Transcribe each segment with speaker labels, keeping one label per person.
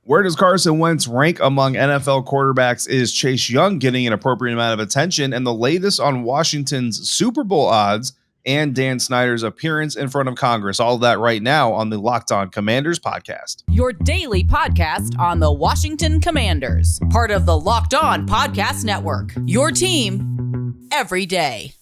Speaker 1: Where does Carson Wentz rank among NFL quarterbacks? Is Chase Young getting an appropriate amount of attention? And the latest on Washington's Super Bowl odds and Dan Snyder's appearance in front of Congress. All of that right now on the Locked On Commanders podcast.
Speaker 2: Your daily podcast on the Washington Commanders. Part of the Locked On Podcast Network. Your team every day.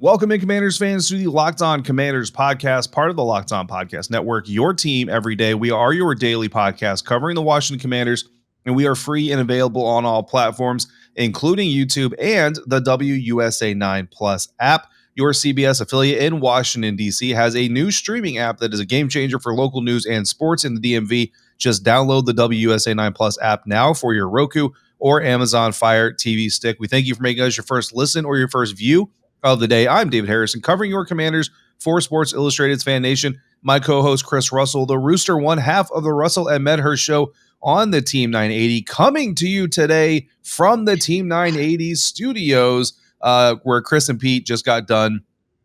Speaker 1: Welcome in, Commanders fans, to the Locked On Commanders podcast, part of the Locked On Podcast Network, your team every day. We are your daily podcast covering the Washington Commanders, and we are free and available on all platforms, including YouTube and the WUSA 9 Plus app. Your CBS affiliate in Washington, D.C. has a new streaming app that is a game changer for local news and sports in the DMV. Just download the WUSA 9 Plus app now for your Roku or Amazon Fire TV stick. We thank you for making us your first listen or your first view of the day. I'm David Harrison, covering your Commanders for Sports Illustrated's Fan Nation. My co-host Chris Russell, the Rooster, one half of the Russell and Medhurst show on the Team 980, coming to you today from the Team 980 studios, where Chris and Pete just got done.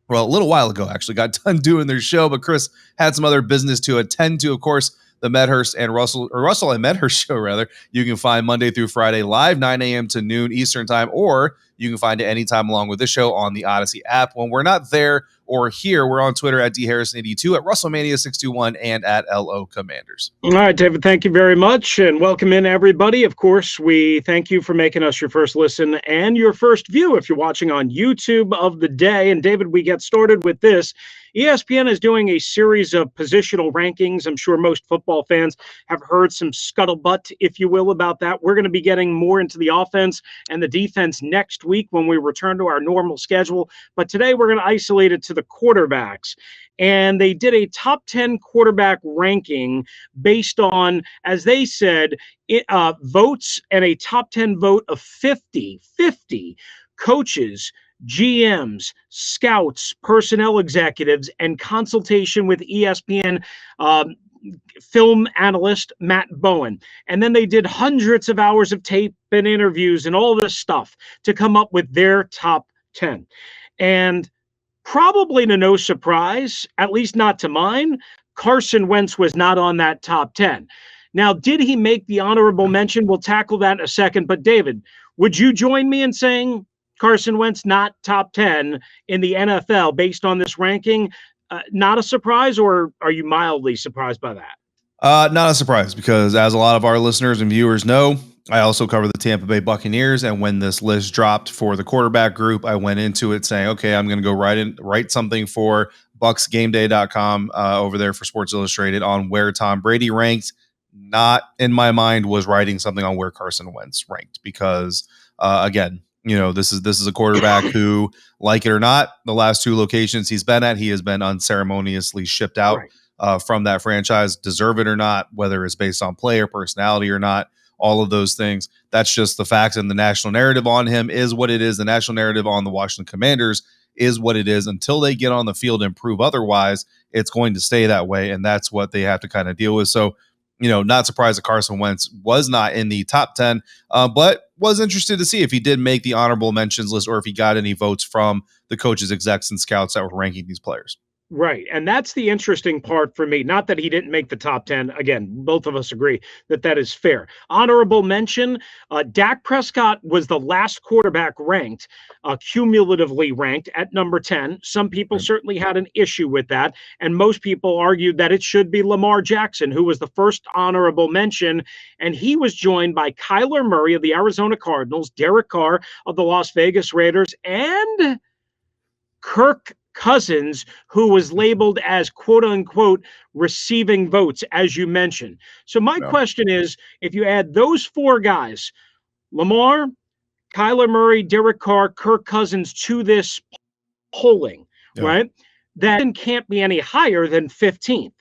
Speaker 1: Well, a little while ago, actually, got done doing their show, but Chris had some other business to attend to. Of course, the Medhurst and Russell and Medhurst show, rather, you can find Monday through Friday live, 9 a.m. to noon Eastern time, or you can find it anytime along with this show on the Audacy app. When we're not there or here, we're on Twitter at DHarrison82, at WrestleMania621, and at LO Commanders.
Speaker 3: All right, David, thank you very much, and welcome in, everybody. Of course, we thank you for making us your first listen and your first view if you're watching on YouTube of the day. And David, we get started with this. ESPN is doing a series of positional rankings. I'm sure most football fans have heard some scuttlebutt, if you will, about that. We're going to be getting more into the offense and the defense next week when we return to our normal schedule. But today we're going to isolate it to the quarterbacks. And they did a top 10 quarterback ranking based on, as they said, votes, and a top 10 vote of 50 coaches, GMs, scouts, personnel executives, and consultation with ESPN film analyst Matt Bowen. And then they did hundreds of hours of tape and interviews and all this stuff to come up with their top 10. And probably to no surprise, at least not to mine, Carson Wentz was not on that top 10. Now, did he make the honorable mention? We'll tackle that in a second. But David, would you join me in saying Carson Wentz not top 10 in the NFL based on this ranking? Not a surprise, or are you mildly surprised by that?
Speaker 1: Not a surprise, because as a lot of our listeners and viewers know, I also cover the Tampa Bay Buccaneers, and when this list dropped for the quarterback group, I went into it saying, okay, I'm going to go write something for BucksGameDay.com over there for Sports Illustrated on where Tom Brady ranked. Not in my mind was writing something on where Carson Wentz ranked, because again, you know, this is a quarterback who, like it or not, the last two locations he's been at, he has been unceremoniously shipped out from that franchise, deserve it or not, whether it's based on player personality or not, all of those things. That's just the facts, and the national narrative on him is what it is. The national narrative on the Washington Commanders is what it is. Until they get on the field and prove otherwise, it's going to stay that way, and that's what they have to kind of deal with. So, you know, not surprised that Carson Wentz was not in the top 10, but was interested to see if he did make the honorable mentions list or if he got any votes from the coaches, execs, and scouts that were ranking these players.
Speaker 3: Right. And that's the interesting part for me. Not that he didn't make the top 10. Again, both of us agree that that is fair. Honorable mention, Dak Prescott was the last quarterback ranked, cumulatively ranked at number 10. Some people certainly had an issue with that. And most people argued that it should be Lamar Jackson, who was the first honorable mention. And he was joined by Kyler Murray of the Arizona Cardinals, Derek Carr of the Las Vegas Raiders, and Kirk Cousins, who was labeled as quote unquote receiving votes, as you mentioned. So my question is, if you add those four guys, Lamar, Kyler Murray, Derek Carr, Kirk Cousins, to this polling, right, that can't be any higher than 15th.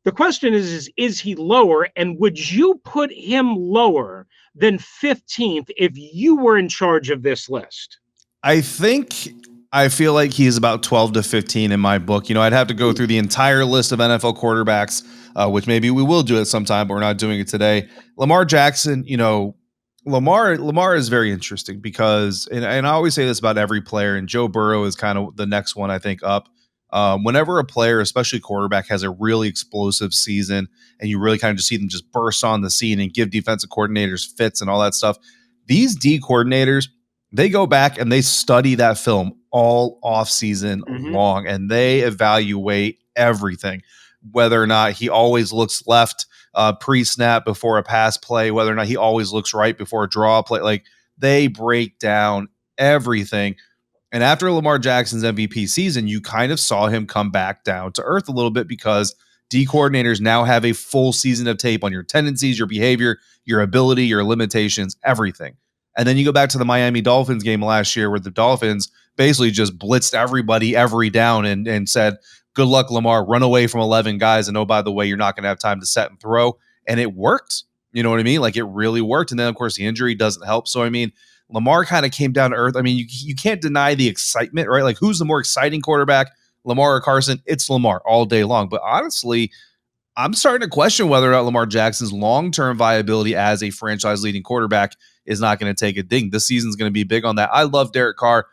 Speaker 3: The question is he lower? And would you put him lower than 15th if you were in charge of this list?
Speaker 1: I feel like he's about 12 to 15 in my book. You know, I'd have to go through the entire list of NFL quarterbacks, which maybe we will do it sometime, but we're not doing it today. Lamar Jackson, you know, Lamar is very interesting because, and I always say this about every player, and Joe Burrow is kind of the next one I think up. Whenever a player, especially quarterback, has a really explosive season, and you really kind of just see them just burst on the scene and give defensive coordinators fits and all that stuff, these D coordinators, they go back and they study that film all off season long, and they evaluate everything, whether or not he always looks left pre-snap before a pass play, whether or not he always looks right before a draw play. Like, they break down everything. And after Lamar Jackson's MVP season, you kind of saw him come back down to earth a little bit because D coordinators now have a full season of tape on your tendencies, your behavior, your ability, your limitations, everything. And then you go back to the Miami Dolphins game last year where the Dolphins basically just blitzed everybody every down and said, good luck, Lamar, run away from 11 guys. And oh, by the way, you're not going to have time to set and throw. And it worked. You know what I mean? Like, it really worked. And then, of course, the injury doesn't help. So, I mean, Lamar kind of came down to earth. I mean, you can't deny the excitement, right? Like, who's the more exciting quarterback, Lamar or Carson? It's Lamar all day long. But honestly, I'm starting to question whether or not Lamar Jackson's long-term viability as a franchise-leading quarterback is not going to take a ding. This season's going to be big on that. I love Derek Carr.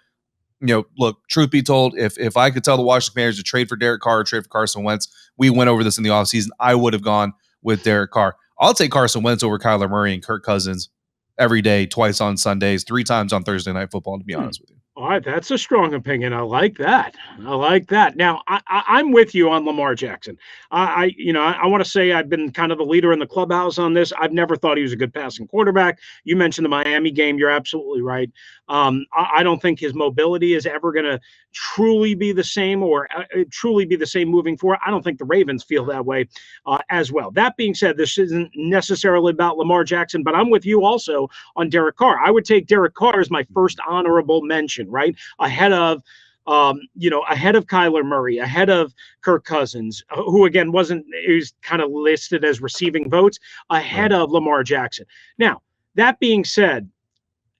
Speaker 1: You know, look, truth be told, if I could tell the Washington Commanders to trade for Derek Carr or trade for Carson Wentz, we went over this in the offseason, I would have gone with Derek Carr. I'll take Carson Wentz over Kyler Murray and Kirk Cousins every day, twice on Sundays, 3 times on Thursday Night Football, to be honest with you.
Speaker 3: All right, that's a strong opinion. I like that. Now, I'm with you on Lamar Jackson. I want to say I've been kind of the leader in the clubhouse on this. I've never thought he was a good passing quarterback. You mentioned the Miami game. You're absolutely right. I don't think his mobility is ever going to truly be the same or truly be the same moving forward. I don't think the Ravens feel that way as well. That being said, this isn't necessarily about Lamar Jackson, but I'm with you also on Derek Carr. I would take Derek Carr as my first honorable mention, right? Ahead of Kyler Murray, ahead of Kirk Cousins, who again is kind of listed as receiving votes, ahead of Lamar Jackson. Now, that being said,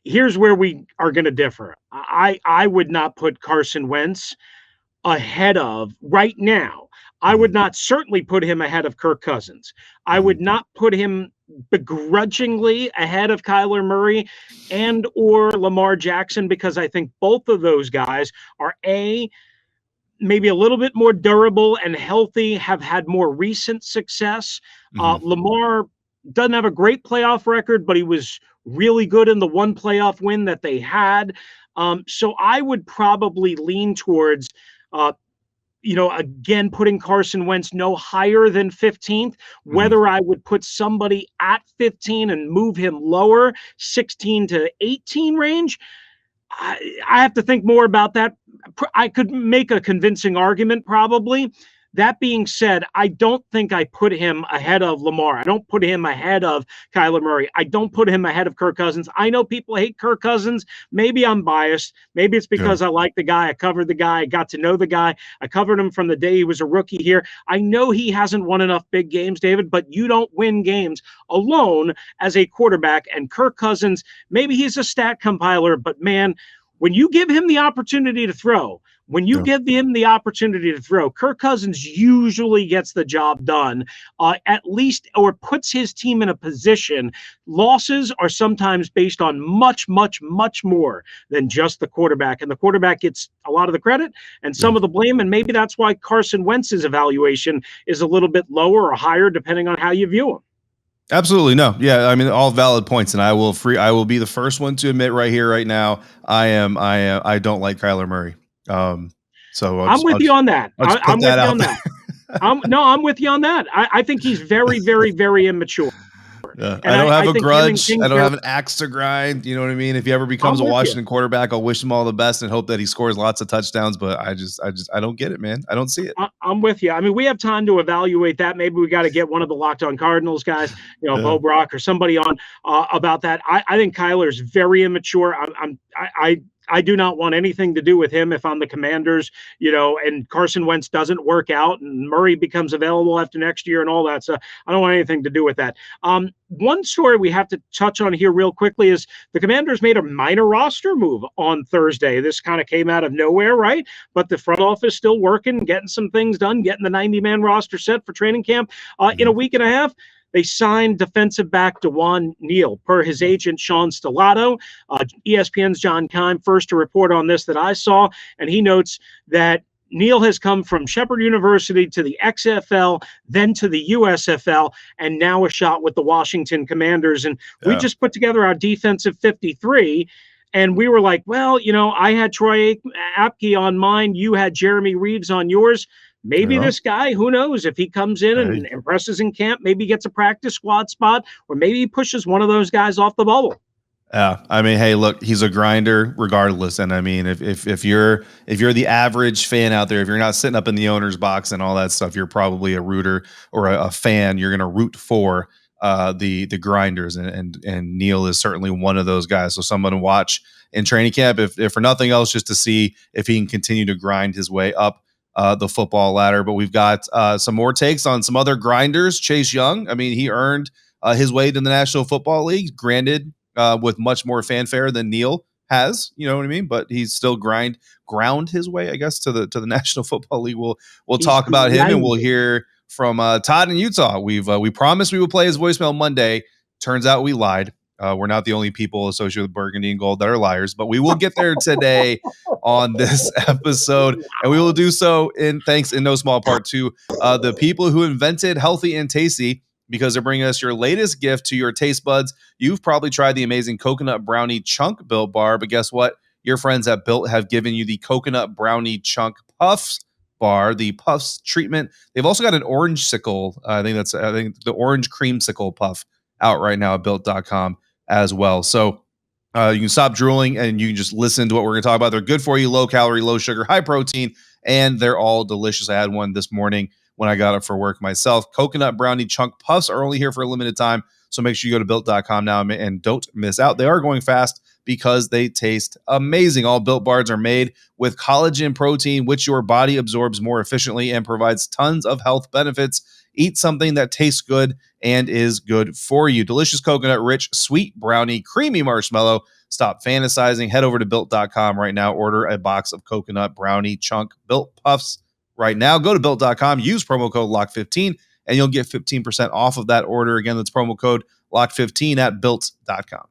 Speaker 3: here's where we are going to differ. I would not put Carson Wentz ahead of right now. I would not certainly put him ahead of Kirk Cousins. I would not put him begrudgingly ahead of Kyler Murray and or Lamar Jackson, because I think both of those guys are maybe a little bit more durable and healthy, have had more recent success. Lamar doesn't have a great playoff record, but he was really good in the one playoff win that they had. So I would probably lean towards again, putting Carson Wentz no higher than 15th, whether I would put somebody at 15 and move him lower, 16 to 18 range. I have to think more about that. I could make a convincing argument probably. That being said, I don't think I put him ahead of Lamar. I don't put him ahead of Kyler Murray. I don't put him ahead of Kirk Cousins. I know people hate Kirk Cousins. Maybe I'm biased. Maybe it's because I like the guy. I covered the guy. I got to know the guy. I covered him from the day he was a rookie here. I know he hasn't won enough big games, David, but you don't win games alone as a quarterback. And Kirk Cousins, maybe he's a stat compiler, but man, when you give him the opportunity to throw, Kirk Cousins usually gets the job done, at least, or puts his team in a position. Losses are sometimes based on much, much, much more than just the quarterback. And the quarterback gets a lot of the credit and some of the blame. And maybe that's why Carson Wentz's evaluation is a little bit lower or higher, depending on how you view him.
Speaker 1: Absolutely. No. Yeah. I mean, all valid points. And I will be the first one to admit right here, right now, I don't like Kyler Murray. So
Speaker 3: I'm with you on that. I'm with you on that. I think he's very, very, very immature.
Speaker 1: I don't have a grudge. I don't have an axe to grind. You know what I mean? If he ever becomes a Washington quarterback, I'll wish him all the best and hope that he scores lots of touchdowns. But I don't get it, man. I don't see it.
Speaker 3: I'm with you. I mean, we have time to evaluate that. Maybe we got to get one of the Locked On Cardinals guys, Bo Brock or somebody on about that. I think Kyler's very immature. I do not want anything to do with him if I'm the Commanders, and Carson Wentz doesn't work out and Murray becomes available after next year and all that stuff. I don't want anything to do with that. One story we have to touch on here real quickly is the Commanders made a minor roster move on Thursday. This kind of came out of nowhere, right? But the front office still working, getting some things done, getting the 90-man roster set for training camp in a week and a half. they signed defensive back DeJuan Neal per his agent, Sean Stellato. ESPN's John Keim, first to report on this that I saw, and he notes that Neal has come from Shepherd University to the XFL, then to the USFL, and now a shot with the Washington Commanders. And we just put together our defensive 53, and we were like, well, I had Troy Apke on mine. You had Jeremy Reeves on yours. Maybe this guy, who knows, if he comes in and impresses in camp, maybe gets a practice squad spot, or maybe he pushes one of those guys off the bubble.
Speaker 1: Yeah, I mean, hey, look, he's a grinder regardless. And I mean, if you're the average fan out there, if you're not sitting up in the owner's box and all that stuff, you're probably a rooter or a fan. You're going to root for the grinders, and Neal is certainly one of those guys. So someone to watch in training camp, if for nothing else, just to see if he can continue to grind his way up the football ladder. But we've got some more takes on some other grinders. Chase Young, I mean, he earned his way to the National Football League, granted with much more fanfare than Neal has, you know what I mean? But he's still ground his way, I guess, to the National Football League. We'll talk about him, and we'll hear from Todd in Utah. We promised we would play his voicemail Monday. Turns out we lied. We're not the only people associated with Burgundy and Gold that are liars, but we will get there today on this episode, and we will do so in no small part to the people who invented Healthy and Tasty, because they're bringing us your latest gift to your taste buds. You've probably tried the amazing coconut brownie chunk Built bar, but guess what? Your friends at Built have given you the coconut brownie chunk puffs bar, the puffs treatment. They've also got an orange sickle. I think the orange creamsicle puff out right now at built.com as well. So you can stop drooling and you can just listen to what we're going to talk about. They're good for you, low calorie, low sugar, high protein, and they're all delicious. I had one this morning when I got up for work myself. Coconut brownie chunk puffs are only here for a limited time, so make sure you go to built.com now and don't miss out. They are going fast because they taste amazing. All Built bars are made with collagen protein, which your body absorbs more efficiently and provides tons of health benefits. Eat something that tastes good and is good for you. Delicious coconut, rich, sweet brownie, creamy marshmallow. Stop fantasizing. Head over to built.com right now. Order a box of coconut brownie chunk Built puffs right now. Go to built.com, use promo code LOCK15, and you'll get 15% off of that order. Again, that's promo code LOCK15 at built.com.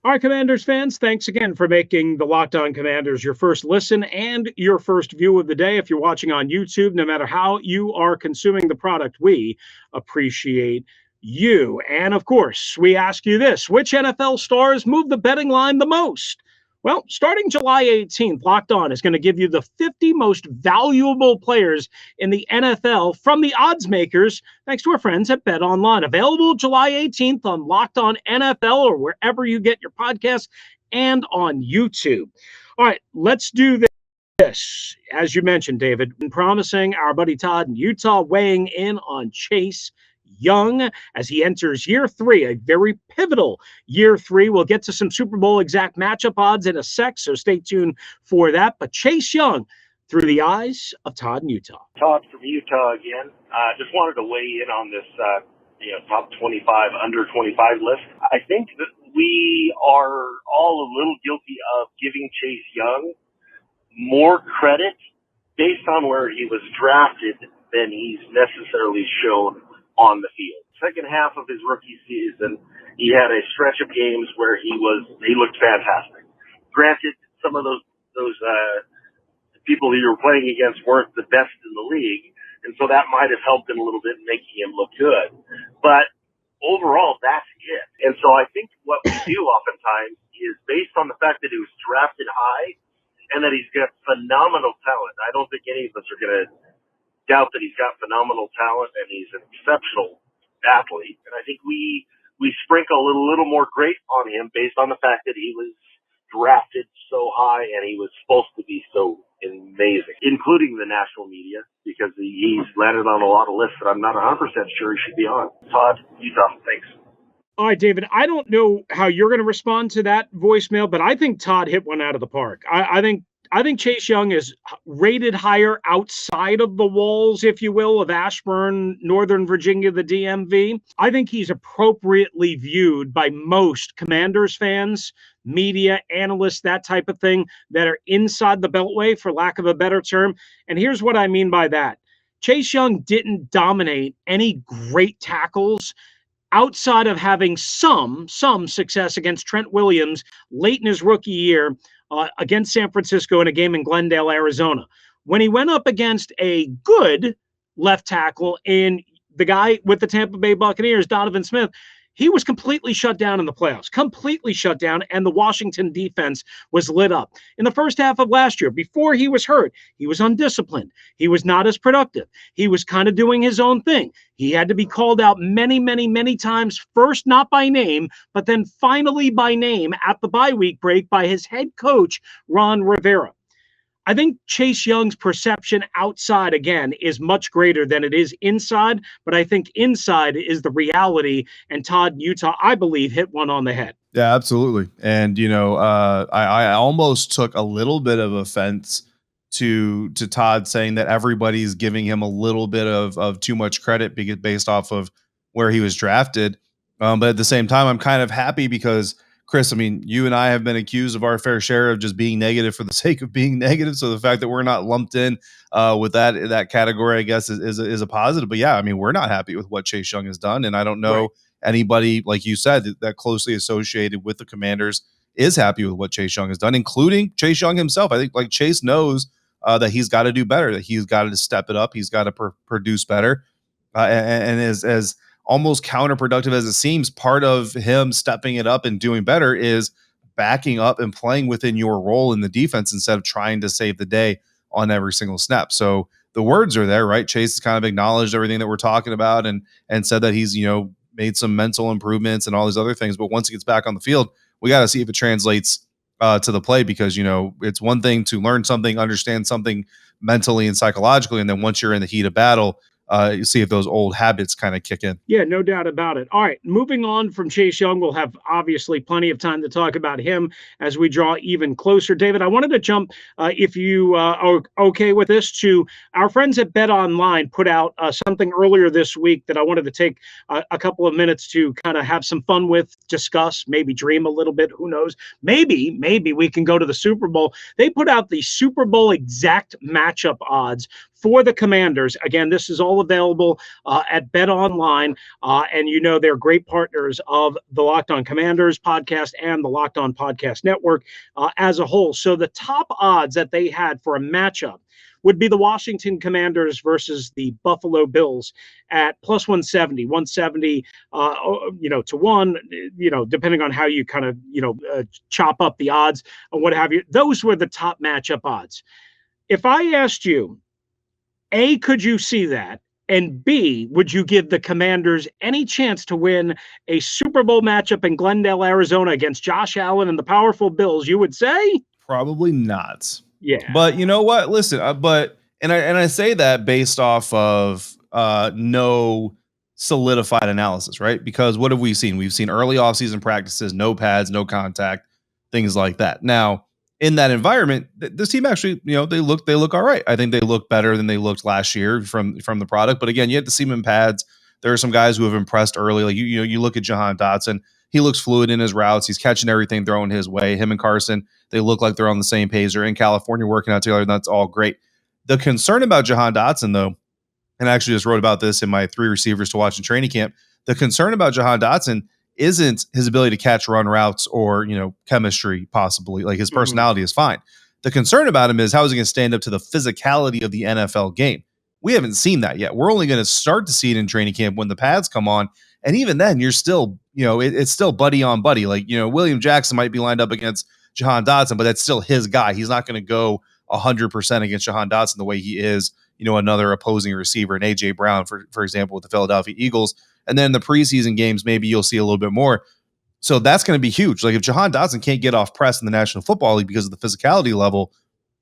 Speaker 3: All right, Commanders fans, thanks again for making the Locked On Commanders your first listen and your first view of the day. If you're watching on YouTube, no matter how you are consuming the product, we appreciate you. And of course, we ask you this: which NFL stars move the betting line the most? Well, starting July 18th, Locked On is going to give you the 50 most valuable players in the NFL from the odds makers, thanks to our friends at Bet Online. Available July 18th on Locked On NFL or wherever you get your podcasts, and on YouTube. All right, let's do this. As you mentioned, David, been promising our buddy Todd in Utah weighing in on Chase Young as he enters year 3, a very pivotal year 3. We'll get to some Super Bowl exact matchup odds in a sec, so stay tuned for that. But Chase Young through the eyes of Todd in Utah.
Speaker 4: Todd from Utah again. Just wanted to weigh in on this top 25, under 25 list. I think that we are all a little guilty of giving Chase Young more credit based on where he was drafted than he's necessarily shown on the field. Second half of his rookie season, he had a stretch of games where he looked fantastic. Granted, some of those people he were playing against weren't the best in the league, and so that might have helped him a little bit in making him look good. But overall, that's it. And so I think what we do oftentimes is based on the fact that he was drafted high and that he's got phenomenal talent. I don't think any of us are going to doubt that he's got phenomenal talent and he's an exceptional athlete. And I think we sprinkle a little more great on him based on the fact that he was drafted so high and he was supposed to be so amazing, including the national media, because he's landed on a lot of lists that I'm not 100% sure he should be on. Todd, Utah, thanks.
Speaker 3: All right, David, I don't know how you're going to respond to that voicemail, but I think Todd hit one out of the park. I think Chase Young is rated higher outside of the walls, if you will, of Ashburn, Northern Virginia, the DMV. I think he's appropriately viewed by most Commanders fans, media, analysts, that type of thing, that are inside the Beltway, for lack of a better term. And here's what I mean by that. Chase Young didn't dominate any great tackles outside of having some success against Trent Williams late in his rookie year against San Francisco in a game in Glendale, Arizona. When he went up against a good left tackle in the guy with the Tampa Bay Buccaneers, Donovan Smith, he was completely shut down in the playoffs, completely shut down, and the Washington defense was lit up. In the first half of last year, before he was hurt, he was undisciplined. He was not as productive. He was kind of doing his own thing. He had to be called out many times, first not by name, but then finally by name at the bye week break by his head coach, Ron Rivera. I think Chase Young's perception outside, again, is much greater than it is inside, but I think inside is the reality, and Todd in Utah, I believe, hit one on the head.
Speaker 1: Yeah, absolutely. And, I almost took a little bit of offense to Todd saying that everybody's giving him a little bit of too much credit based off of where he was drafted. But at the same time, I'm kind of happy because, Chris, I mean, you and I have been accused of our fair share of just being negative for the sake of being negative. So the fact that we're not lumped in with that category, I guess, is a positive. But yeah, I mean, we're not happy with what Chase Young has done, and I don't know anybody, like you said, that closely associated with the Commanders is happy with what Chase Young has done, including Chase Young himself. I think like Chase knows that he's got to do better, that he's got to step it up, he's got to produce better, and as almost counterproductive as it seems, part of him stepping it up and doing better is backing up and playing within your role in the defense instead of trying to save the day on every single snap. So the words are there, right? Chase has kind of acknowledged everything that we're talking about and said that he's, made some mental improvements and all these other things. But once he gets back on the field, we got to see if it translates to the play, because, it's one thing to learn something, understand something mentally and psychologically. And then once you're in the heat of battle, you see if those old habits kind of kick in.
Speaker 3: Yeah, no doubt about it. All right, moving on from Chase Young, we'll have obviously plenty of time to talk about him as we draw even closer. David, I wanted to jump, if you are okay with this, to our friends at Bet Online put out something earlier this week that I wanted to take a couple of minutes to kind of have some fun with, discuss, maybe dream a little bit. Who knows? Maybe we can go to the Super Bowl. They put out the Super Bowl exact matchup odds for the Commanders. Again, this is all available at Bet Online, and they're great partners of the Locked On Commanders podcast and the Locked On Podcast Network as a whole. So the top odds that they had for a matchup would be the Washington Commanders versus the Buffalo Bills at plus 170, 170, to 1, depending on how you kind of, chop up the odds and what have you. Those were the top matchup odds. If I asked you, A, could you see that? And B, would you give the Commanders any chance to win a Super Bowl matchup in Glendale, Arizona against Josh Allen and the powerful Bills? You would say?
Speaker 1: Probably not.
Speaker 3: Yeah.
Speaker 1: But you know what? Listen, I say that based off of no solidified analysis, right? Because what have we seen? We've seen early offseason practices, no pads, no contact, things like that. Now, in that environment, this team actually, they look all right. I think they look better than they looked last year from the product. But again, you have to see them in pads. There are some guys who have impressed early. Like you look at Jahan Dotson. He looks fluid in his routes. He's catching everything thrown his way. Him and Carson, they look like they're on the same page. They're in California working out together, and that's all great. The concern about Jahan Dotson, though, and I actually just wrote about this in my 3 receivers to watch in training camp. The concern about Jahan Dotson isn't his ability to catch run routes or, chemistry, possibly. Like his personality is fine. The concern about him is how is he going to stand up to the physicality of the NFL game? We haven't seen that yet. We're only going to start to see it in training camp when the pads come on. And even then, you're still, it's still buddy on buddy. Like, William Jackson might be lined up against Jahan Dotson, but that's still his guy. He's not going to go 100% against Jahan Dotson the way he is, another opposing receiver, and A.J. Brown, for example, with the Philadelphia Eagles. And then the preseason games, maybe you'll see a little bit more. So that's going to be huge. Like if Jahan Dotson can't get off press in the National Football League because of the physicality level,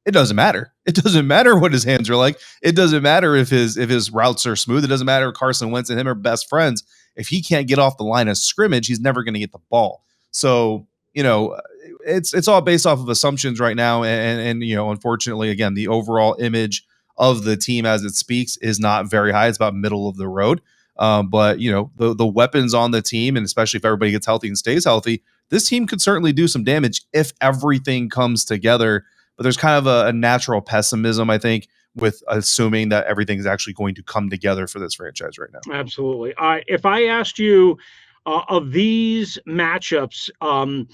Speaker 1: it doesn't matter. It doesn't matter what his hands are like. It doesn't matter if his routes are smooth. It doesn't matter if Carson Wentz and him are best friends. If he can't get off the line of scrimmage, he's never going to get the ball. So, it's all based off of assumptions right now. And unfortunately, again, the overall image of the team as it speaks is not very high. It's about middle of the road. But the weapons on the team, and especially if everybody gets healthy and stays healthy, this team could certainly do some damage if everything comes together. But there's kind of a natural pessimism, I think, with assuming that everything's actually going to come together for this franchise right now.
Speaker 3: Absolutely. If I asked you of these matchups, and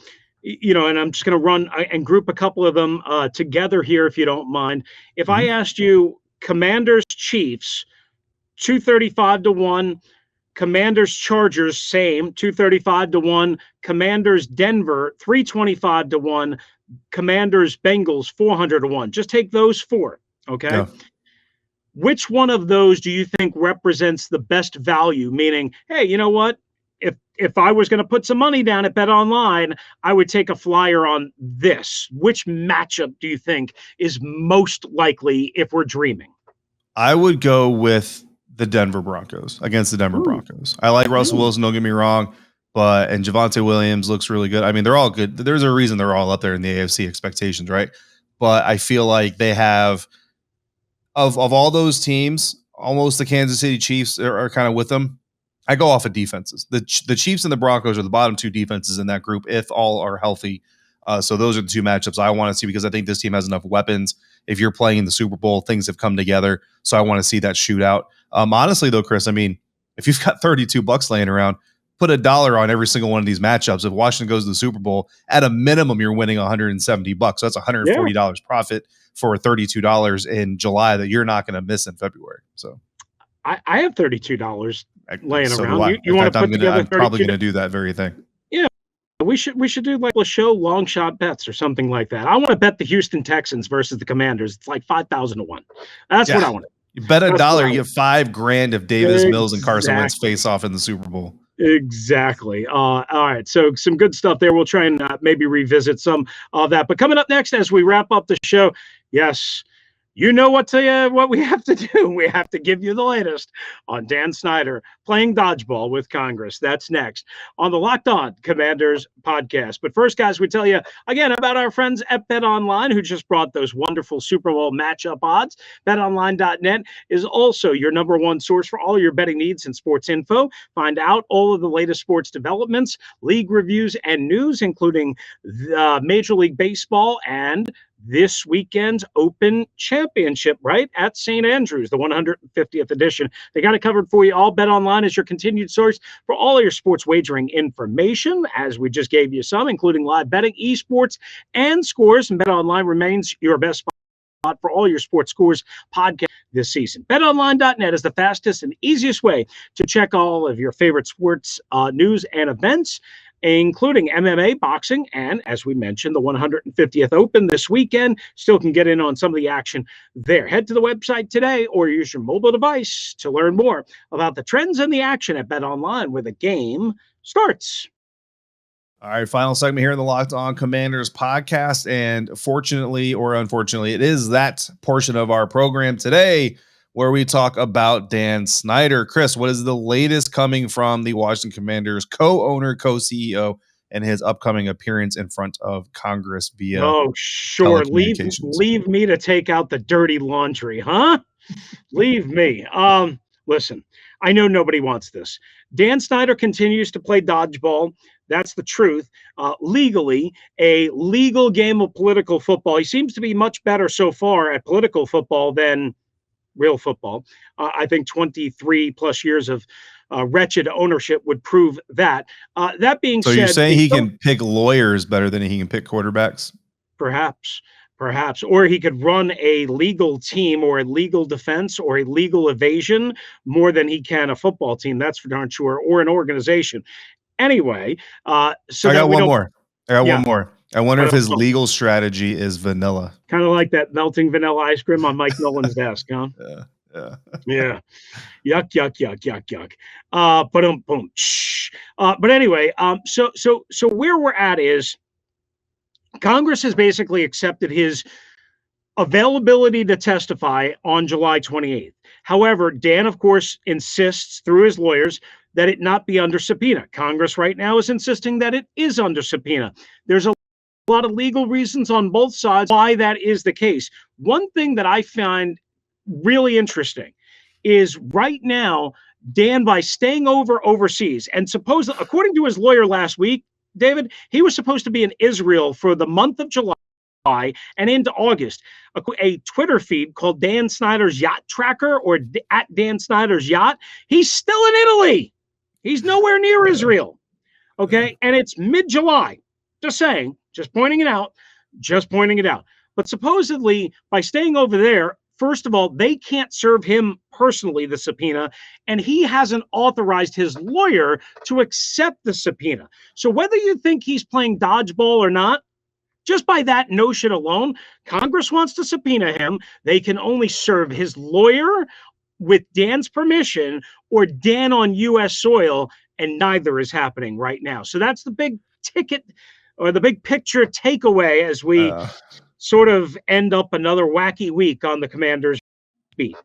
Speaker 3: I'm just going to run and group a couple of them together here, if you don't mind. If I asked you Commanders Chiefs, 235-1, Commanders Chargers, same, 235-1, Commanders Denver, 325-1, Commanders Bengals, 400-1. Just take those four, okay?
Speaker 1: Yeah.
Speaker 3: Which one of those do you think represents the best value? Meaning, hey, you know what? If I was going to put some money down at Bet Online, I would take a flyer on this. Which matchup do you think is most likely if we're dreaming?
Speaker 1: I would go with the Denver Broncos against the Denver Broncos. I like Russell Wilson, don't get me wrong, and Javonte Williams looks really good. I mean, they're all good. There's a reason they're all up there in the AFC expectations, right? But I feel like they have, of all those teams, almost the Kansas City Chiefs are kind of with them. I go off of defenses. The Chiefs and the Broncos are the bottom two defenses in that group if all are healthy. So those are the two matchups I want to see because I think this team has enough weapons. If you're playing in the Super Bowl, things have come together. So I want to see that shootout. Honestly, though, Chris, I mean, if you've got $32 laying around, put $1 on every single one of these matchups. If Washington goes to the Super Bowl, at a minimum, you're winning $170. So that's $140 profit for $32 in July that you're not going to miss in February. So
Speaker 3: I have $32 laying
Speaker 1: so
Speaker 3: around. You want to put together?
Speaker 1: I'm probably going to do that very thing.
Speaker 3: Yeah, we should do like a show long shot bets or something like that. I want to bet the Houston Texans versus the Commanders. It's like 5,000-1. That's what I want.
Speaker 1: You bet $1, you get $5,000 if Davis Mills and Carson Wentz face off in the Super Bowl.
Speaker 3: Exactly. All right. So some good stuff there. We'll try and maybe revisit some of that. But coming up next, as we wrap up the show, yes, you know what we have to do. We have to give you the latest on Dan Snyder playing dodgeball with Congress. That's next on the Locked On Commanders podcast. But first, guys, we tell you again about our friends at Bet Online who just brought those wonderful Super Bowl matchup odds. BetOnline.net is also your number one source for all your betting needs and sports info. Find out all of the latest sports developments, league reviews, and news, including the Major League Baseball and this weekend's Open Championship, right at St. Andrews, the 150th edition. They got it covered for you all. Bet Online is your continued source for all of your sports wagering information, as we just gave you some, including live betting, esports, and scores. And Bet Online remains your best spot for all your sports scores podcast this season. BetOnline.net is the fastest and easiest way to check all of your favorite sports news and events, including MMA, boxing, and, as we mentioned, the 150th Open this weekend. Still can get in on some of the action there. Head to the website today or use your mobile device to learn more about the trends and the action at BetOnline, where the game starts.
Speaker 1: All right, final segment here in the Locked On Commanders podcast. And fortunately or unfortunately, it is that portion of our program today where we talk about Dan Snyder. Chris, what is the latest coming from the Washington Commanders co-owner, co-CEO, and his upcoming appearance in front of Congress via
Speaker 3: sure. Leave me to take out the dirty laundry, huh? Leave me. Listen, I know nobody wants this. Dan Snyder continues to play dodgeball. That's the truth. Legally, a legal game of political football. He seems to be much better so far at political football than real football. I think 23 plus years of wretched ownership would prove that. That being said,
Speaker 1: so you're saying he can pick lawyers better than he can pick quarterbacks?
Speaker 3: Perhaps, or he could run a legal team or a legal defense or a legal evasion more than he can a football team. That's for darn sure, or an organization. Anyway, so
Speaker 1: I got one more. I wonder if his legal strategy is vanilla.
Speaker 3: Kind of like that melting vanilla ice cream on Mike Nolan's desk, huh? Yeah. Yuck. Boom. But anyway, so where we're at is Congress has basically accepted his availability to testify on July 28th. However, Dan, of course, insists through his lawyers that it not be under subpoena. Congress right now is insisting that it is under subpoena. There's a lot of legal reasons on both sides why that is the case. One thing that I find really interesting is right now, Dan, by staying overseas, and according to his lawyer last week, David, he was supposed to be in Israel for the month of July. and into August, a Twitter feed called Dan Snyder's Yacht Tracker or at Dan Snyder's Yacht. He's still in Italy. He's nowhere near Israel. Okay. And it's mid-July. Just saying, just pointing it out. But supposedly, by staying over there, first of all, they can't serve him personally the subpoena, and he hasn't authorized his lawyer to accept the subpoena. So whether you think he's playing dodgeball or not, just by that notion alone, Congress wants to subpoena him. They can only serve his lawyer with Dan's permission or Dan on U.S. soil, and neither is happening right now. So that's the big ticket or the big picture takeaway as we sort of end up another wacky week on the Commander's beat.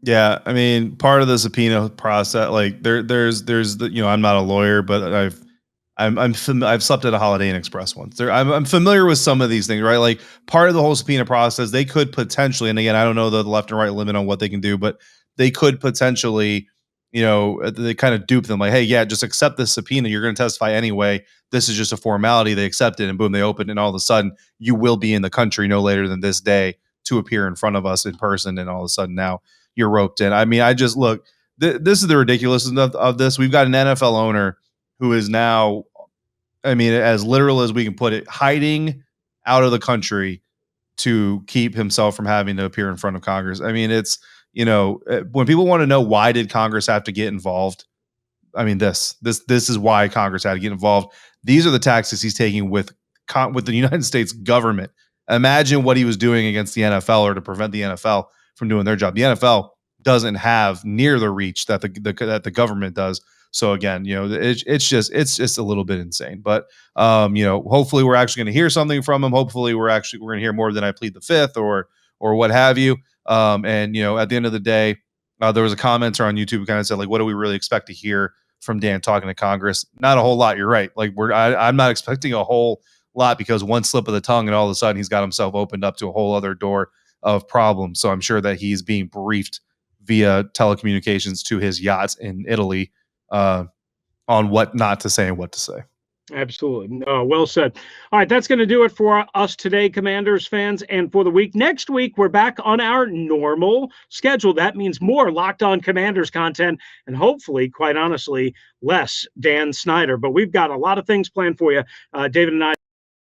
Speaker 1: Yeah, I mean, part of the subpoena process, like there's the, I'm not a lawyer, but I've slept at a Holiday Inn Express once. I'm familiar with some of these things, right? Like part of the whole subpoena process, they could potentially, and again, I don't know the left and right limit on what they can do, but they could potentially, they kind of dupe them like, hey, yeah, just accept this subpoena. You're going to testify anyway. This is just a formality. They accept it and boom, they open it. And all of a sudden you will be in the country no later than this day to appear in front of us in person. And all of a sudden now you're roped in. I mean, I just look, this is the ridiculousness of this. We've got an NFL owner who is now, I mean, as literal as we can put it, hiding out of the country to keep himself from having to appear in front of Congress. I mean, it's, when people want to know why did Congress have to get involved, I mean, this is why Congress had to get involved. These are the tactics he's taking with the United States government. Imagine what he was doing against the NFL or to prevent the NFL from doing their job. The NFL doesn't have near the reach that the government does. So again, it's just a little bit insane. But hopefully we're actually going to hear something from him. Hopefully we're going to hear more than I plead the fifth or what have you. At the end of the day, there was a commenter on YouTube who kind of said, like, what do we really expect to hear from Dan talking to Congress? Not a whole lot. You're right. Like I'm not expecting a whole lot because one slip of the tongue and all of a sudden he's got himself opened up to a whole other door of problems. So I'm sure that he's being briefed via telecommunications to his yachts in Italy on what not to say and what to say.
Speaker 3: Absolutely. Well said. All right, that's going to do it for us today, Commanders fans, and for the week. Next week, we're back on our normal schedule. That means more Locked On Commanders content and hopefully, quite honestly, less Dan Snyder. But we've got a lot of things planned for you, David and I.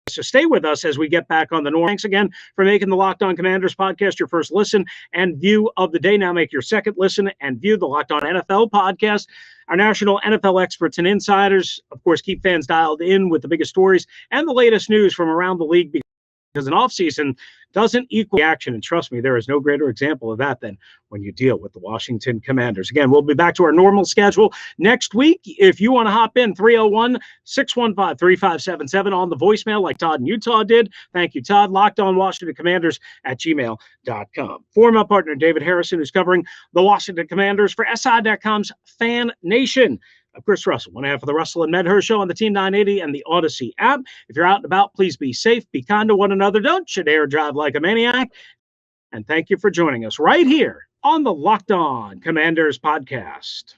Speaker 3: So stay with us as we get back on the norm. Thanks again for making the Locked On Commanders podcast your first listen and view of the day. Now make your second listen and view the Locked On NFL podcast. Our national NFL experts and insiders, of course, keep fans dialed in with the biggest stories and the latest news from around the league, because an offseason doesn't equal action. And trust me, there is no greater example of that than when you deal with the Washington Commanders. Again, we'll be back to our normal schedule next week. If you want to hop in, 301-615-3577 on the voicemail like Todd in Utah did. Thank you, Todd. Locked On Washington Commanders at gmail.com. For my partner, David Harrison, who's covering the Washington Commanders for SI.com's Fan Nation. Chris Russell, one half of the Russell and Medhurst Show on the Team 980 and the Audacy app. If you're out and about, please be safe, be kind to one another. Don't you dare drive like a maniac. And thank you for joining us right here on the Locked On Commanders podcast.